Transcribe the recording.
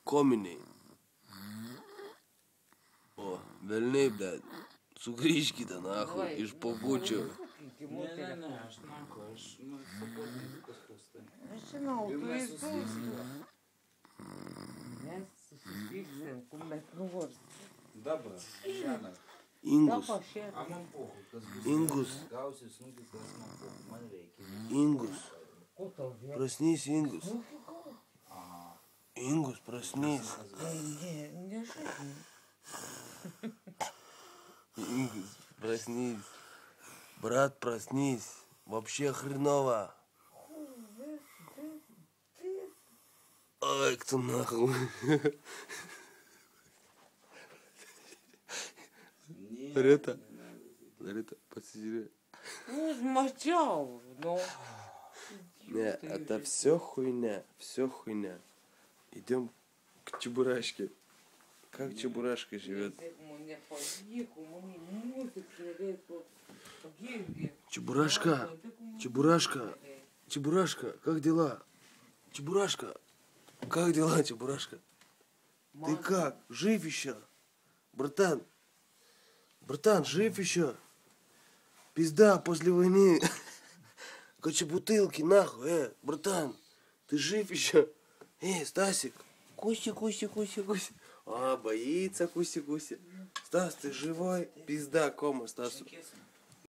Комини. О, вельни, блядь. Цукрички-то нахуй, и шпагучу. Не, аж нахуй, аж ми свободні безпосередньо. Починав, то є я сусідцем, кумет, ну вот. Добре, Жанна. Ингус. А мам похуй. Ингус. Гауси, снуки, красма похуй. Манрейки. Ингус. Проснись, Ингус. Ингус, проснись. Не шагни. Ингус, проснись. Брат, проснись. Вообще хреново. Ай, кто нахуй. Рита, посиди. Ну, змочав, ну. Не, это все хуйня, все хуйня. Идем к Чебурашке. Как Чебурашка живет? Чебурашка, Чебурашка, Чебурашка, как дела? Чебурашка, как дела, Чебурашка? Ты как? Жив еще? Братан, братан, жив еще? Пизда после войны. Короче, бутылки, нахуй, братан, ты жив еще? Стасик, Куся. А, боится Куся. Стас, ты живой? Пизда, кома, Стасу.